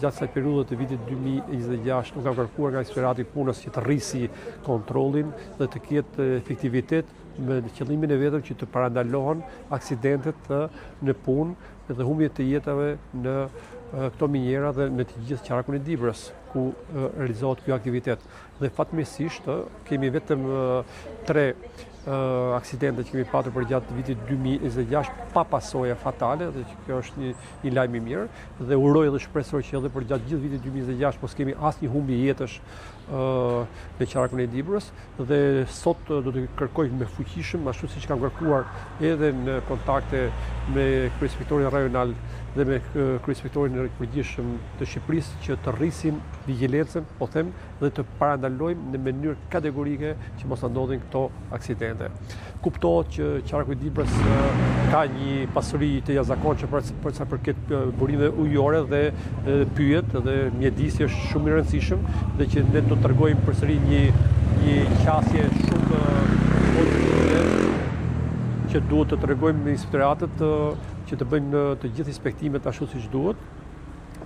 gjatë kësaj periudhe të vitit 2026 nuk ka kërkuar nga Inspektorati Punës që të rrisi kontrollin dhe të ketë efektivitet me qëllimin e vetëm që të parandalohen aksidentet në punë dhe humbje të jetave në këto minjera dhe në të gjithë qarkun e Dibrës ku realizohet ky aktivitet. Dhe fatmirësisht kemi vetëm 3 aksidente që kemi patur për gjatë vitit 2026 pa pasoja fatale, dhe që kjo është një lajm i mirë dhe uroj dhe shpresoj që edhe për gjatë gjithë vitit 2026 mos kemi asnjë humbje jetësh në qarkun e Dibrës dhe sot do të kërkoj me fuqishëm, ashtu siç kam kërkuar edhe në kontakte me kryespektorin rajonal dhe me kryespektorin e përgjithshëm të Shqipërisë që të rrisin vigjilencën, po them, dhe të parandalojmë në mënyrë kategorike që mos ndodhin këto aksidente. Kuptohet që qarku i Dibrës ka një pasuri të jashtëzakonshme për sa përket burimeve ujore dhe pyet dhe mjedisi është shumë i rëndësishëm dhe që ne do të tregojmë përsëri një qasje shumë që duhet të tregojmë inspektoratët që të bëjnë të gjithë inspektimet ashtu siç duhet.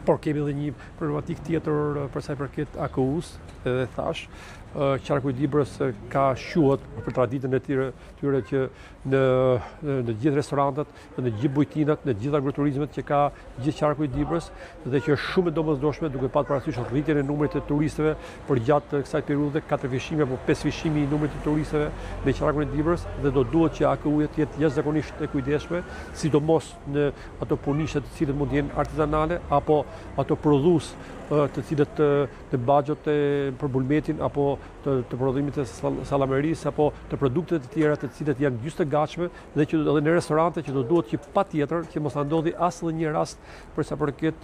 Por kemi edhe një problematik tjetër për sa i përket AKU-s, edhe thash, qarku i Dibrës ka shuhet për traditën e tyre që në gjithë restorantet, në gjithë bujtinat, në gjithë agroturizmet që ka gjithë qarku i Dibrës dhe që është shumë e domosdoshme duke pasur parasysh rritjen e numrit të turistëve për gjatë kësaj periudhe, 4 fishime apo 5 fishimi i numrit të turistëve në qarkun e Dibrës dhe do duhet që AKU-ja të jetë jashtëzakonisht e kujdesshme, sidomos në ato punishte të cilët mund të jenë artizanale apo ato prodhues të cilët të baxhot për bulmetin apo të prodhimit të sallamerisë apo të produkte të tjera të cilat janë gjysmë të gatshme dhe që edhe në restorante që do duhet që patjetër që mos ndodhi asnjë rast për sa përket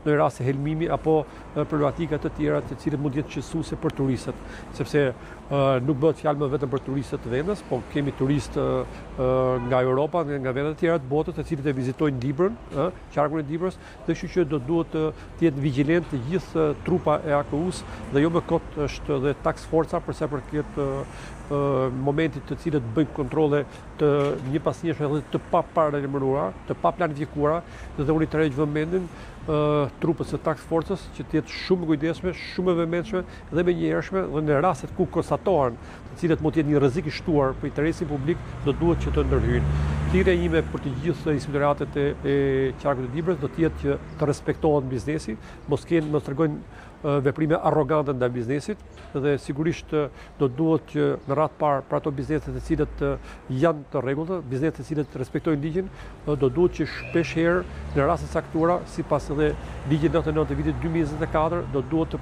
në rast të helmimi apo problematika të tjera të cilat mund të jenë shqetësuese për turistët, sepse nuk bëhet fjalë më vetëm për turistët të vendës, po kemi turistë nga Europa, nga vende të tjera të botës, të cilët e vizitojnë Dibrën, qarkun e Dibrës, dhe kështu që do duhet të jetë vigjilent të gjithë trupa e AKU-s dhe jo më kot është dhe task forca për sa përket momentit të cilët bëjnë kontrolle të njëpasnjëshme dhe të paparalajmëruara, të paplanifikuara dhe unë i tërheq vëmendjen trupës së task forcës që të jetë shumë kujdesshme, shumë e vëmendshme dhe menjëhershme dhe në rastet ku konstatohen të cilët mund të jetë një rrezik i shtuar për interesin publik, do duhet që të ndërhyjnë. Thirrja ime për të gjithë inspektoratet e qarkut të Dibrës do të jetë që të respektohet biznesi, mos tregojnë veprime arrogante ndaj biznesit dhe sigurisht do duhet që në radhë parë për ato biznese të cilët janë të rregullta, biznese të cilët respektojnë ligjin, do duhet që shpesh herë në raste caktuara, sipas edhe ligjit 99 të vitit 2024, do duhet të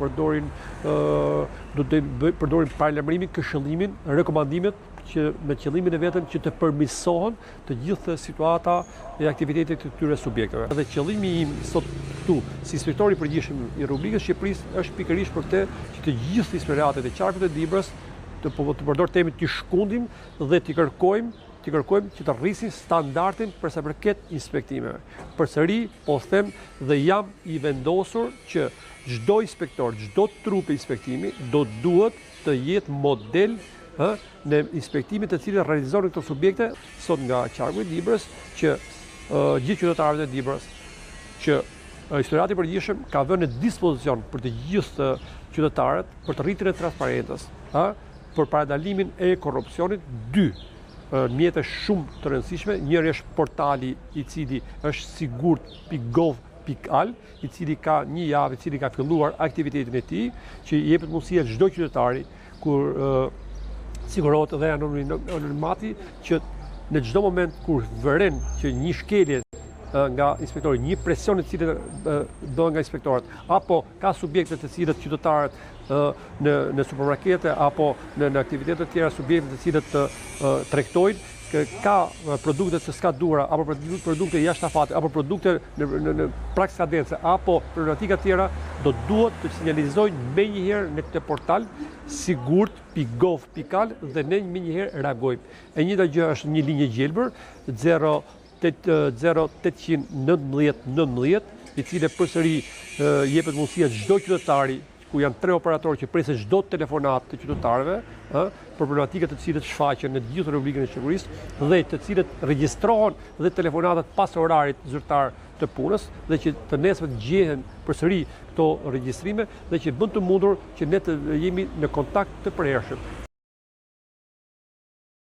përdorin paralajmërimin, këshillimin, rekomandimet që me qëllimin e vetëm që të përmirësohen të gjithë situata e aktivitetit të këtyre subjekteve. Dhe qëllimi im sot këtu, si inspektori i përgjithshëm i Republikës Shqipërisë, është pikërisht për të që të gjithë inspektoratet e qarkut të Dibrës të përdor termin të shkundim dhe të kërkojmë që të rrisin standardin për sa përket inspektimeve. Përsëri po them dhe jam i vendosur që çdo inspektor, çdo trup inspektimi do duhet të jetë model në inspektimet të cilët realizohen këto subjekte sot nga qarku i Dibrës, që gjithë qytetarët e Dibrës, që inspektorati i përgjithshëm ka vënë në dispozicion për të gjithë qytetarët për të rritjen e transparencës, për parandalimin e korrupsionit, 2 mjete shumë të rëndësishme. Njëri është portali i cili është sigurt.gov.al, i cili ka një javë, i cili ka filluar aktivitetin e tij, që jepet mundësia çdo qytetari kur sigurohet dhe anonimati që në çdo moment kur vëren që një shkelje nga inspektori, një presion i cili do nga inspektorët, apo ka subjekte të cilët qytetarët në supermarkete apo në aktivitete të tjera, subjekte të cilët tregtojnë ka produkte të skaduara apo produkte jashtëafate apo produkte në prag skadence apo problematika të tjera, do duhet të sinjalizojnë menjëherë në këtë portal sigurt.gov.al dhe ne menjëherë reagojmë. E njëjta gjë është një linjë gjelbër 0819 i cili përsëri jepet mundësia çdo qytetari ku janë 3 operatorë që presin çdo telefonat të qytetarëve për problematikat të cilët shfaqen në gjithë Republikën e Shqipërisë dhe të cilët regjistrohen dhe telefonatat pas orarit zyrtar të punës dhe që të nesër të gjehen përsëri këto regjistrime dhe që bën të mundur që ne të jemi në kontakt të përhershëm